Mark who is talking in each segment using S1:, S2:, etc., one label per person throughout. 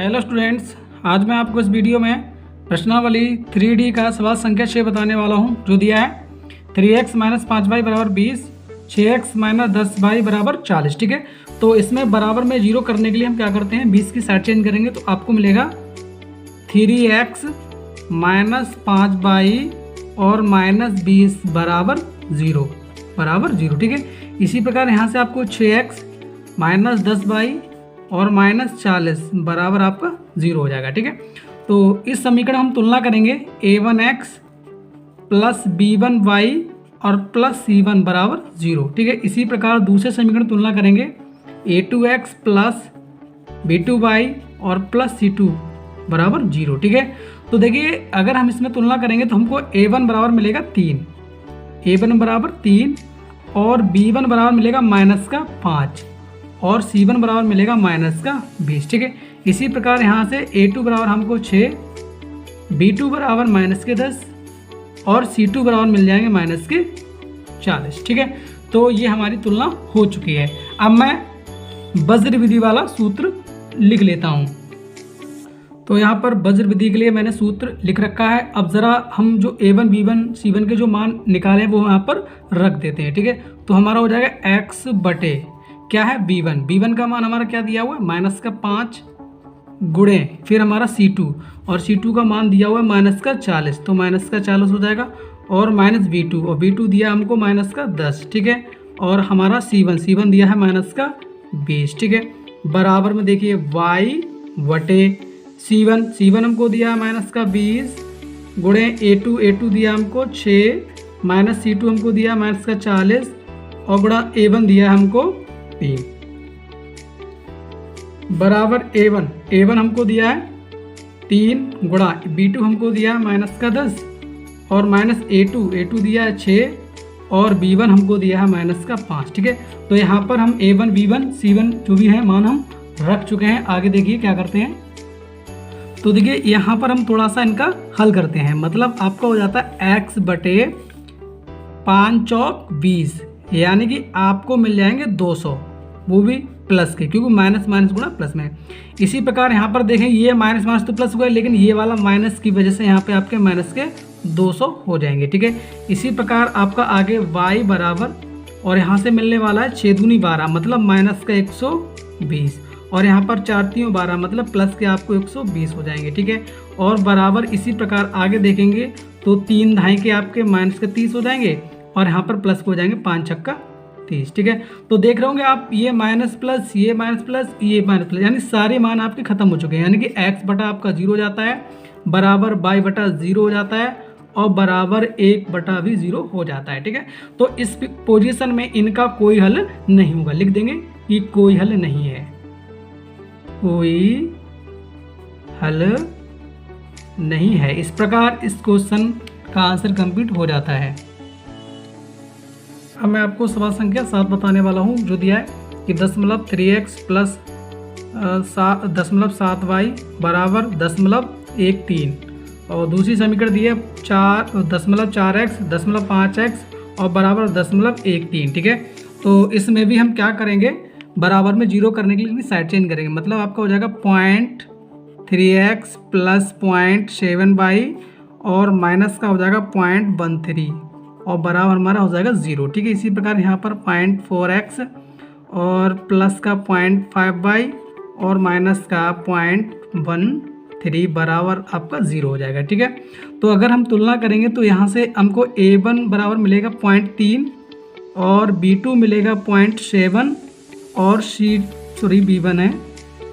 S1: Hello students, आज मैं आपको इस वीडियो में प्रश्नावली 3D का सवाल संख्या 6 बताने वाला हूं, जो दिया है 3x - 5y = 20, 6x - 10y = 40। ठीक है, तो इसमें बराबर में जीरो करने के लिए हम क्या करते हैं, 20 की साइड चेंज करेंगे तो आपको मिलेगा 3x - 5y और -20 बराबर जीरो। ठीक है, इसी प्रकार यहाँ से आपको 6x - 10y और -40 बराबर आपका जीरो हो जाएगा। ठीक है, तो इस समीकरण हम तुलना करेंगे a1x + b1y और +c1 बराबर जीरो। ठीक है, इसी प्रकार दूसरे समीकरण तुलना करेंगे a2x + b2y और +c2 बराबर जीरो। ठीक है, तो देखिए अगर हम इसमें तुलना करेंगे तो हमको a1 बराबर मिलेगा 3, a1 बराबर 3 और b1 बराबर मिलेगा -5 और c1 बराबर मिलेगा -20। ठीक है, इसी प्रकार यहाँ से a2 बराबर हमको 6, b2 बराबर -10 और c2 बराबर मिल जाएंगे -40। ठीक है, तो ये हमारी तुलना हो चुकी है। अब मैं वज्र विधि वाला सूत्र लिख लेता हूँ। तो यहाँ पर वज्र विधि के लिए मैंने सूत्र लिख रखा है। अब ज़रा हम जो a1 b1 c1 के जो मान निकाले हैं वो यहाँ पर रख देते हैं। ठीक है, तो हमारा हो जाएगा x बटे क्या है b1 का मान हमारा क्या दिया हुआ है -5 गुणे फिर हमारा c2 और c2 का मान दिया हुआ है -40, तो -40 हो जाएगा और -b2 और b2 दिया हमको -10। ठीक है, और हमारा c1 दिया है -20। ठीक है, बराबर में देखिए y बटे c1 हमको दिया है -20 गुणे a2 दिया हमको 6 -c2 हमको दिया -40 और गुणा a1 दिया हमको 3 बराबर a1 हमको दिया है 3 गुणा b2 हमको दिया है -10 और -a2 दिया है 6 और b1 हमको दिया है -5। ठीक है, तो यहाँ पर हम a1 b1 c1 जो भी है मान हम रख चुके हैं। आगे देखिए क्या करते हैं, तो देखिए यहाँ पर हम थोड़ा सा इनका हल करते हैं। मतलब आपका हो जाता है x बटे 5 चौक 20, यानी कि आपको मिल जाएंगे 200, वो भी प्लस के, क्योंकि माइनस गुणा प्लस में। इसी प्रकार यहाँ पर देखें ये माइनस तो प्लस हुआ है, लेकिन ये वाला माइनस की वजह से यहाँ पे आपके माइनस के 200 हो जाएंगे। ठीक है, इसी प्रकार आपका आगे y बराबर और यहाँ से मिलने वाला है 6 दूनी 12 मतलब -120 और यहाँ पर 4 3 12 मतलब प्लस के आपको 120 हो जाएंगे। ठीक है, और बराबर इसी प्रकार आगे देखेंगे तो 3 ढाई के आपके -30 हो जाएंगे और यहाँ पर प्लस हो जाएंगे 5 छक्का 30। ठीक है, तो देख रहे होंगे आप ये माइनस प्लस ये माइनस प्लस ये माइनस प्लस, यानी सारे मान आपके खत्म हो चुके हैं। यानी कि x बटा आपका 0 हो जाता है, बराबर y बटा 0 हो जाता है और बराबर 1 बटा भी 0 हो जाता है। ठीक है, तो इस पोजीशन में इनका कोई हल नहीं होगा, लिख देंगे कि कोई हल नहीं है, कोई हल नहीं है। इस प्रकार इस क्वेश्चन का आंसर कंप्लीट हो जाता है। अब मैं आपको सवाल संख्या 7 बताने वाला हूँ, जो दिया है कि 3x + 7y बराबर 13 और दूसरी समीकरण दी है 4x 5x और बराबर 13। ठीक है, तो इसमें भी हम क्या करेंगे, बराबर में जीरो करने के लिए साइड चेंज करेंगे। मतलब आपका हो जाएगा 0.3x + 0.7y और माइनस का हो जाएगा 0.13 और बराबर हमारा हो जाएगा 0। ठीक है, इसी प्रकार यहाँ पर 0.4x और प्लस का 0.5y और माइनस का 0.13 बराबर आपका 0 हो जाएगा। ठीक है, तो अगर हम तुलना करेंगे तो यहाँ से हमको a1 बराबर मिलेगा 0.3 और b2 मिलेगा 0.7 और b1 है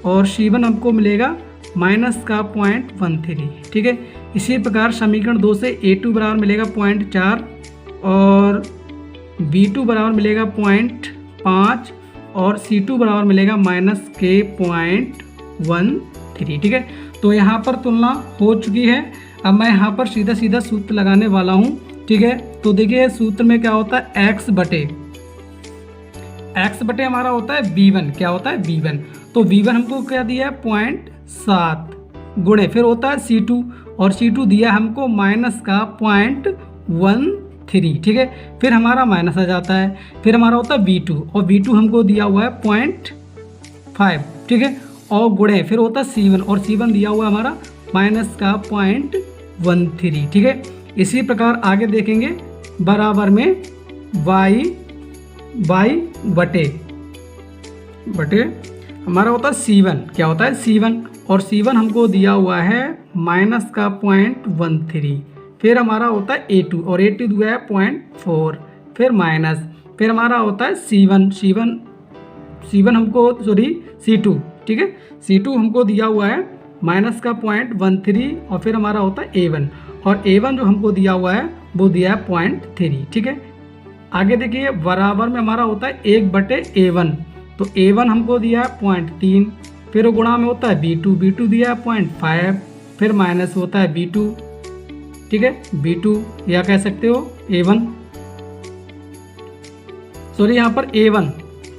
S1: और c1 हमको मिलेगा माइनस का 0.13। ठीक है, इसी प्रकार समीकरण 2 से a2 बराबर मिलेगा 0.4 और b2 बराबर मिलेगा 0.5 और c2 बराबर मिलेगा -0.13। ठीक है, तो यहाँ पर तुलना हो चुकी है। अब मैं यहाँ पर सीधा सूत्र लगाने वाला हूँ। ठीक है, तो देखिए सूत्र में क्या होता है, x बटे हमारा होता है b1, क्या होता है b1, तो b1 हमको क्या दिया है 0.7 गुणे फिर होता है c2 और c2 दिया हमको माइनस का 0.13। ठीक है, फिर हमारा माइनस आ जाता है, फिर हमारा होता है b2 और b2 हमको दिया हुआ है 0.5। ठीक है, और गुणे फिर होता है C1 और C1 दिया हुआ है हमारा माइनस का 0.13, ठीक है। इसी प्रकार आगे देखेंगे बराबर में y बटे हमारा होता है C1, क्या होता है C1 और C1 हमको दिया हुआ है माइनस का 0.13, फिर हमारा होता है A2 और A2 दिया है 0.4, फिर माइनस, फिर हमारा होता है C1 हमको C2, ठीक है। C2 हमको दिया हुआ है माइनस का 0.13 और फिर हमारा होता है A1 और A1 जो हमको दिया हुआ है वो दिया है 0.3, ठीक है। आगे देखिए बराबर में हमारा होता है 1/A1, तो A1 हमको दिया है 0.3, फिर गुणा में होता है B2 दिया है 0.5, फिर माइनस होता है B2, ठीक है, B2 या कह सकते हो A1, सॉरी यहाँ पर A1,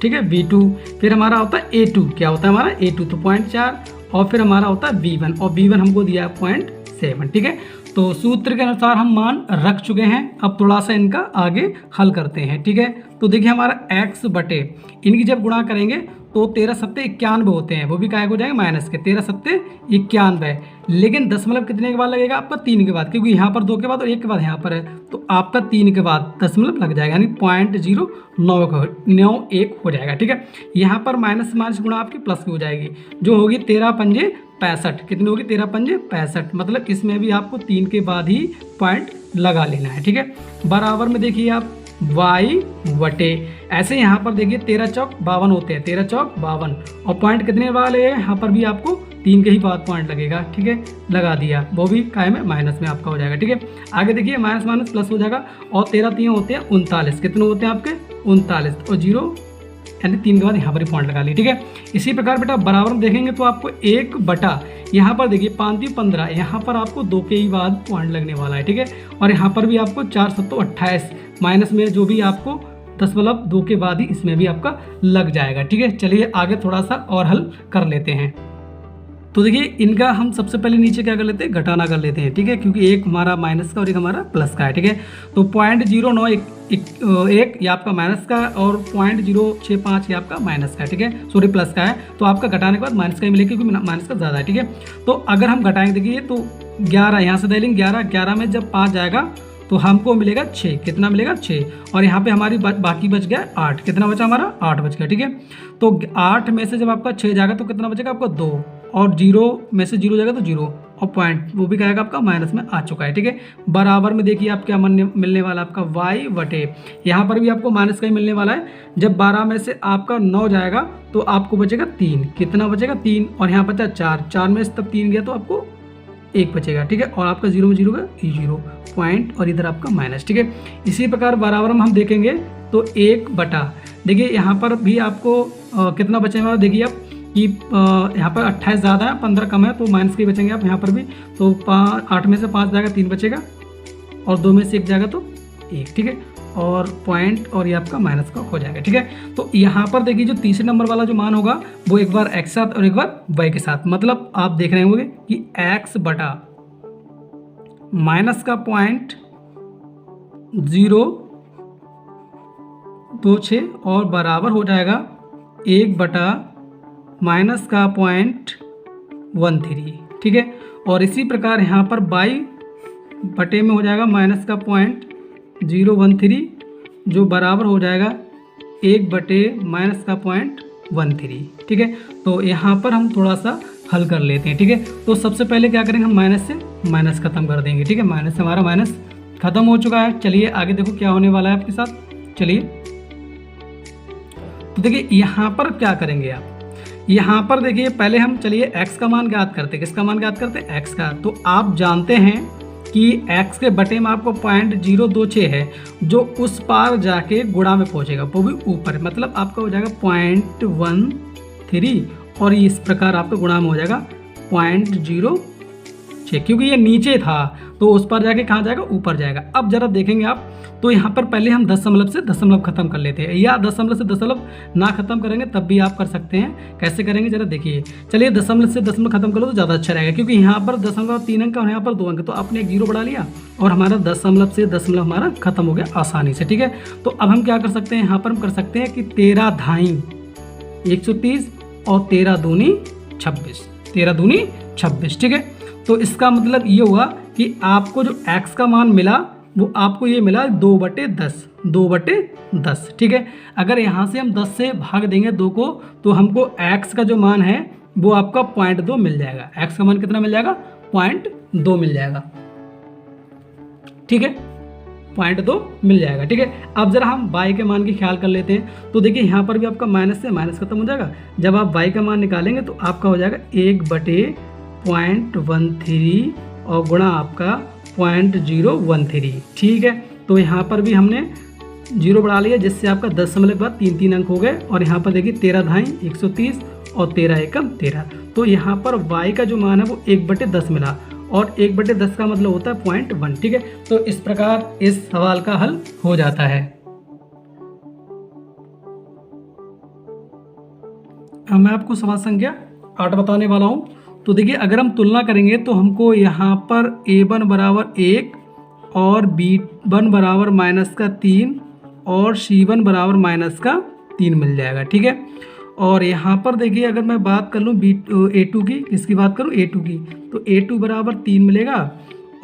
S1: ठीक है, B2, फिर हमारा होता है A2, क्या होता है हमारा A2 तो 0.4 और फिर हमारा होता है B1 और B1 हमको दिया है 0.7, ठीक है। तो सूत्र के अनुसार हम मान रख चुके हैं, अब थोड़ा सा इनका आगे हल करते हैं, ठीक है। तो देखिए हमारा x बटे इनकी जब गुणा करेंगे तो 13 सत्ते 91 होते हैं, वो भी काय हो जाएंगे माइनस के 13 सत्ते 91, लेकिन दशमलव कितने के बाद लगेगा आपका 3 के बाद, क्योंकि यहाँ पर 2 के बाद और 1 के बाद यहाँ पर है, तो आपका 3 के बाद दशमलव लग जाएगा, यानी 0.091 हो जाएगा, ठीक है। यहाँ पर माइनस माइनस गुणा आपकी प्लस की हो जाएगी, जो होगी 13 पंजे 65, कितनी होगी 13 पंजे 65, मतलब इसमें भी आपको 3 के बाद ही पॉइंट लगा लेना है, ठीक है। बराबर में देखिए आप y बटे ऐसे यहाँ पर देखिए 13 चौक 52 होते हैं, 13 चौक 52 और पॉइंट कितने वाले हैं, यहाँ पर भी आपको 3 के ही बाद पॉइंट लगेगा, ठीक है, लगा दिया, वो भी काय में माइनस में आपका हो जाएगा, ठीक है। आगे देखिए माइनस माइनस प्लस हो जाएगा और 13 3 होते हैं 39, कितने होते हैं आपके 39 और 0 यानी 3 के बाद यहाँ पर ही पॉइंट लगा ली, ठीक है। इसी प्रकार बेटा बराबर में देखेंगे तो आपको 1 बटा यहाँ पर देखिए 5 3 15, यहाँ पर आपको 2 के ही बाद पॉइंट लगने वाला है, ठीक है। और यहाँ पर भी आपको 4 7 28 माइनस में जो भी आपको दशमलव 2 के बाद ही इसमें भी आपका लग जाएगा, ठीक है। चलिए आगे थोड़ा सा और हल कर लेते हैं। तो देखिए इनका हम सबसे पहले नीचे क्या कर लेते हैं, घटाना कर लेते हैं, ठीक है, क्योंकि एक हमारा माइनस का और एक हमारा प्लस का है, ठीक है। तो 0.091 ये आपका माइनस का और 0.065 ये आपका माइनस का है, ठीक है, सॉरी प्लस का है, तो आपका घटाने के बाद माइनस का ही मिलेगा क्योंकि माइनस का ज़्यादा है, ठीक है। तो अगर हम घटाएंगे देखिए तो 11 यहाँ से डालेंगे 11 में जब 5 जाएगा तो हमको मिलेगा 6, कितना मिलेगा 6, और यहाँ पे हमारी बाकी बच गया 8, कितना बचा हमारा 8 बच गया, ठीक है। तो 8 में से जब आपका 6 जाएगा तो कितना बचेगा आपका 2, और 0 में से 0 जाएगा तो 0 और पॉइंट वो भी कहेगा आपका माइनस में आ चुका है, ठीक है। बराबर में देखिए आप क्या मिलने वाला आपका y बटे यहाँ पर भी आपको माइनस का ही मिलने वाला है, जब 12 में से आपका 9 जाएगा तो आपको बचेगा 3, कितना बचेगा 3, और यहाँ बचा 4 में से तब 3 गया तो आपको 1 बचेगा, ठीक है, और आपका 0 में 0 का 0 पॉइंट और इधर आपका माइनस, ठीक है। इसी प्रकार बराबर में हम देखेंगे तो 1 बटा देखिए यहाँ पर भी आपको कितना बचेगा, देखिए आप कि यहाँ पर 28 ज़्यादा है 15 कम है तो माइनस के बचेंगे आप यहाँ पर भी, तो 8 में से 5 जाएगा 3 बचेगा और 2 में से 1 जाएगा तो 1, ठीक है, और पॉइंट और ये आपका माइनस का हो जाएगा, ठीक है। तो यहाँ पर देखिए जो तीसरे नंबर वाला जो मान होगा वो एक बार x साथ और एक बार y के साथ, मतलब आप देख रहे होंगे कि x बटा माइनस का 0.026 और बराबर हो जाएगा 1 बटा माइनस का 0.13, ठीक है। और इसी प्रकार यहाँ पर y बटे में हो जाएगा माइनस का 0.013 जो बराबर हो जाएगा 1 बटे माइनस का 0.13, ठीक है। तो यहाँ पर हम थोड़ा सा हल कर लेते हैं, ठीक है। तो सबसे पहले क्या करेंगे, हम माइनस से माइनस खत्म कर देंगे, ठीक है, माइनस से हमारा माइनस खत्म हो चुका है। चलिए आगे देखो क्या होने वाला है आपके साथ, चलिए। तो देखिए यहाँ पर क्या करेंगे आप, यहाँ पर देखिए पहले हम चलिए x का मान ज्ञात करते हैं, किसका मान ज्ञात करते हैं, x का। तो आप जानते हैं कि x के बटे में आपको 0.026 है जो उस पार जाके गुणा में पहुंचेगा, वो भी ऊपर, मतलब आपका हो जाएगा 0.13 और इस प्रकार आपका गुणा में हो जाएगा 0.06, क्योंकि ये नीचे था तो उस पर जाके कहाँ जाएगा, ऊपर जाएगा। अब जरा देखेंगे आप तो यहाँ पर पहले हम दशमलव से दशमलव खत्म कर लेते हैं, या दशमलव से दशमलव ना खत्म करेंगे तब भी आप कर सकते हैं। कैसे करेंगे जरा देखिए, चलिए दशमलव से दशमलव खत्म कर लो तो ज़्यादा अच्छा रहेगा, क्योंकि यहाँ पर दशमलव 3 अंक और यहाँ पर 2 अंक, तो आपने एक 0 बढ़ा लिया और हमारा दशमलव से दशमलव हमारा खत्म हो गया आसानी से, ठीक है। तो अब हम क्या कर सकते हैं, यहाँ पर हम कर सकते हैं कि 13 धाई 130 और 13 दूनी 26, 13 दूनी 26, ठीक है। तो इसका मतलब ये हुआ कि आपको जो x का मान मिला वो आपको ये मिला 2/10, 2/10, ठीक है। अगर यहाँ से हम 10 से भाग देंगे 2 को तो हमको x का जो मान है वो आपका 0.2 मिल जाएगा। x का मान कितना मिल जाएगा? 0.2 मिल जाएगा, ठीक है, 0.2 मिल जाएगा, ठीक है। अब जरा हम y के मान की ख्याल कर लेते हैं। तो देखिए यहाँ पर भी आपका माइनस से माइनस खत्म हो जाएगा। जब आप y का मान निकालेंगे तो आपका हो जाएगा 1/0.13 और गुणा आपका 0.013, ठीक है। तो यहाँ पर भी हमने 0 बढ़ा लिया जिससे आपका 10 के बाद 3 अंक हो गए। और यहाँ पर देखिए 13 धाई 130 और 13 एकम 13। तो यहाँ पर y का जो मान है वो 1/10 मिला और 1/10 का मतलब होता है 0.1, ठीक है। तो इस प्रकार इस सवाल का हल हो जाता है। अब मैं आपको सवाल संख्या 8 बताने वाला हूँ। तो देखिए अगर हम तुलना करेंगे तो हमको यहाँ पर a1 बराबर 1 और b1 बराबर -3 और c1 बराबर -3 मिल जाएगा, ठीक है। और यहाँ पर देखिए अगर मैं बात कर लूँ a2 की, किसकी बात करूँ? a2 की, तो a2 बराबर 3 मिलेगा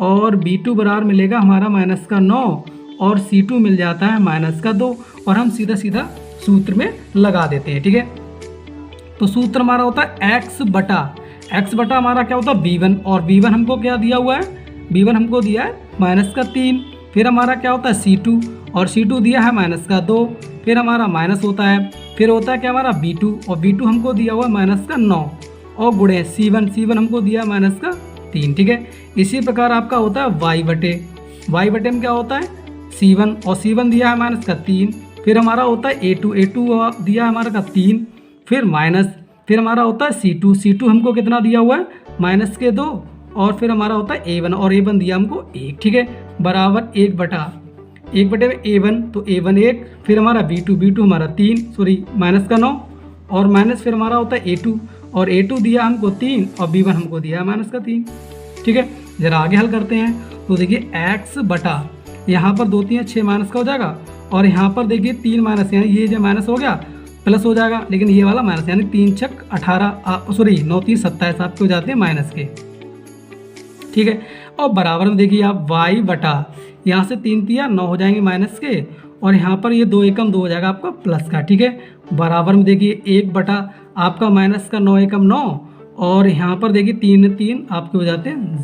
S1: और b2 बराबर मिलेगा हमारा -9 और c2 मिल जाता है -2 और हम सीधा सीधा सूत्र में लगा देते हैं, ठीक है। तो सूत्र हमारा होता है x बटा हमारा क्या होता है b1 और b1 हमको क्या दिया हुआ है? b1 हमको दिया है -3। फिर हमारा क्या होता है c2 और c2 दिया है -2। फिर हमारा माइनस होता है, फिर होता है क्या हमारा b2 और b2 हमको दिया हुआ है -9 और गुणे c1 हमको दिया है -3, ठीक है। इसी प्रकार आपका होता है y बटे में क्या होता है c1 और c1 दिया है -3। फिर हमारा होता है a2 दिया है हमारा 3, फिर माइनस, फिर हमारा होता है c2 हमको कितना दिया हुआ है -2 और फिर हमारा होता है a1 और a1 दिया हमको 1, ठीक है, बराबर 1 बटे में a1 तो a1 1, फिर हमारा b2 हमारा 3 -9 और माइनस फिर हमारा होता है a2 और a2 दिया हमको 3 और b1 हमको दिया है -3, ठीक है। जरा आगे हल करते हैं। तो देखिए x बटा यहाँ पर 2 3 6 माइनस का हो जाएगा और यहाँ पर देखिए 3 माइनस यानी ये जो माइनस हो गया प्लस हो जाएगा, लेकिन ये वाला माइनस यानी 3 छक 18 9 3 27 आपके हो जाते हैं माइनस के, ठीक है। और बराबर में देखिए आप y बटा यहाँ से 3 3 9 हो जाएंगे माइनस के और यहाँ पर ये 2 एकम 2 हो जाएगा आपका प्लस का, ठीक है। बराबर में देखिए 1 बटा आपका माइनस का 9 एकम 9 और यहाँ पर देखिए 3 3 आपके हो जाते हैं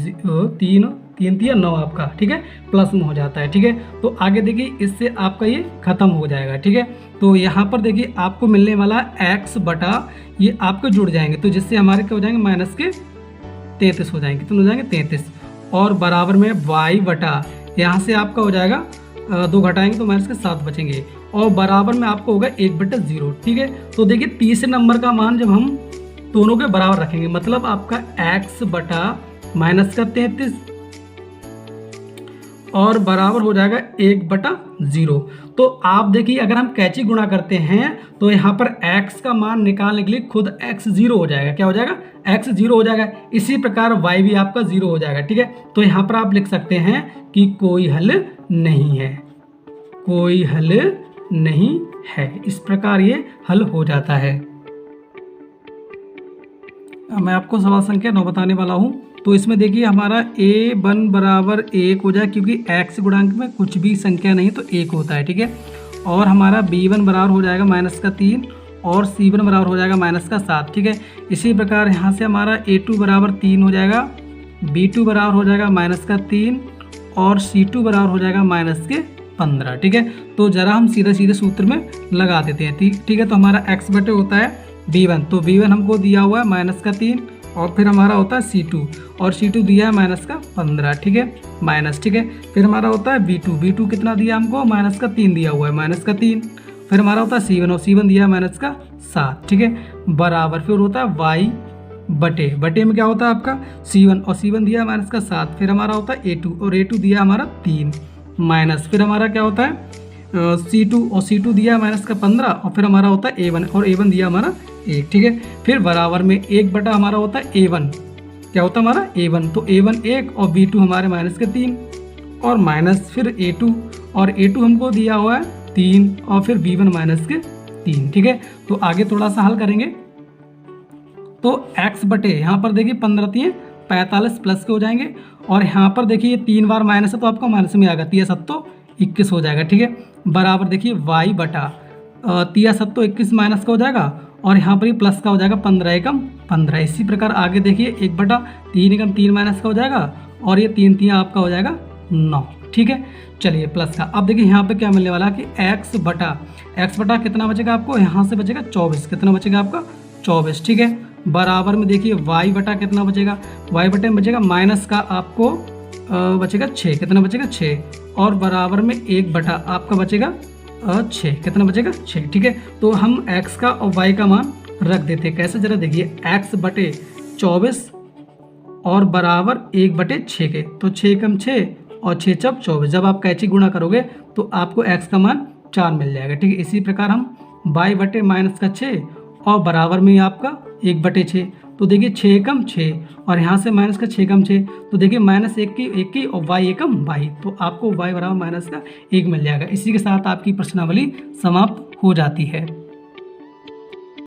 S1: 3 3 9 आपका, ठीक है, प्लस में हो जाता है, ठीक है। तो आगे देखिए इससे आपका ये खत्म हो जाएगा, ठीक है। तो यहाँ पर देखिए आपको मिलने वाला x बटा ये आपको जुड़ जाएंगे तो जिससे हमारे क्या हो जाएंगे माइनस के 33 हो जाएंगे, तो हो जाएंगे 33 और बराबर में y बटा यहाँ से आपका हो जाएगा 2 घटाएंगे तो माइनस के 7 बचेंगे और बराबर में आपको होगा 1/0, ठीक है। तो देखिए तीसरे नंबर का मान जब हम दोनों के बराबर रखेंगे मतलब आपका x बटा -33 और बराबर हो जाएगा 1/0। तो आप देखिए अगर हम कैची गुणा करते हैं तो यहाँ पर x का मान निकालने के लिए खुद x 0 हो जाएगा, क्या हो जाएगा x 0 हो जाएगा। इसी प्रकार y भी आपका 0 हो जाएगा, ठीक है। तो यहाँ पर आप लिख सकते हैं कि कोई हल नहीं है, कोई हल नहीं है। इस प्रकार ये हल हो जाता है। अब मैं आपको सवाल संख्या 9 बताने वाला हूँ। तो इसमें देखिए हमारा a1 बराबर 1 हो जाए क्योंकि x गुणांक में कुछ भी संख्या नहीं तो 1 होता है, ठीक है। और हमारा b1 बराबर हो जाएगा -3 और c1 बराबर हो जाएगा -7, ठीक है। इसी प्रकार यहाँ से हमारा a2 बराबर 3 हो जाएगा, b2 बराबर हो जाएगा -3 और c2 बराबर हो जाएगा -15, ठीक है। तो जरा हम सीधे सीधे सूत्र में लगा देते हैं, ठीक है। तो हमारा x बटे होता है b1, तो b1 हमको दिया हुआ है -3 और फिर हमारा होता है c2 और c2 दिया है -15, ठीक है, माइनस, ठीक है। फिर हमारा होता है b2 कितना दिया हमको -3 दिया हुआ है -3। फिर हमारा होता है c1 और c1 दिया है -7, ठीक है, बराबर फिर होता है y बटे में क्या होता है आपका c1 और c1 दिया है -7। फिर हमारा होता है a2 और a2 दिया हमारा 3 माइनस, फिर हमारा क्या होता है c2 और c2 दिया है -15 और फिर हमारा होता है a1 और a1 दिया हमारा 1, ठीक है। फिर बराबर में 1 बटा हमारा होता है a1, क्या होता है हमारा a1, तो a1 1 और b2 हमारे -3 और माइनस फिर a2 और a2 हमको दिया हुआ है 3 और फिर b1 -3, ठीक है। तो आगे थोड़ा सा हल करेंगे। तो x बटे यहाँ पर देखिए 15 45 प्लस के हो जाएंगे, और यहाँ पर देखिए 3 बार माइनस है तो आपका माइनस में आएगा, 3 7 21 हो जाएगा, ठीक है। बराबर देखिए y बटा 3 7 21 माइनस का हो जाएगा, और यहाँ पर ये प्लस का हो जाएगा 15 एकम 15। इसी प्रकार आगे देखिए 1 बटा 3 एकम 3 माइनस का हो जाएगा, और ये 3 3 आपका हो जाएगा 9, ठीक है। चलिए प्लस का, अब देखिए यहाँ पे क्या मिलने वाला है कि x बटा कितना बचेगा आपको, यहाँ से बचेगा 24, कितना बचेगा आपका 24, ठीक है। बराबर में देखिए y बटा कितना बचेगा, y बटे में बचेगा माइनस का आपको बचेगा 6, कितना बचेगा 6, और बराबर में 1 बटा आपका बचेगा 6, कितना बचेगा 6, ठीक है। तो हम x का और y का मान रख देते हैं, कैसे जरा देखिए, x बटे 24 और बराबर 1 बटे 6 के, तो 6 कम 6 और 6 चौक 24, जब आप कैची गुणा करोगे तो आपको x का मान 4 मिल जाएगा, ठीक है। इसी प्रकार हम y बटे माइनस का 6 और बराबर में आपका 1 बटे 6, तो देखिए 6 कम 6 और यहाँ से माइनस का 6 कम 6, तो देखिए माइनस 1 की और y एकम y, तो आपको y बराबर माइनस का 1 मिल जाएगा। इसी के साथ आपकी प्रश्नावली समाप्त हो जाती है।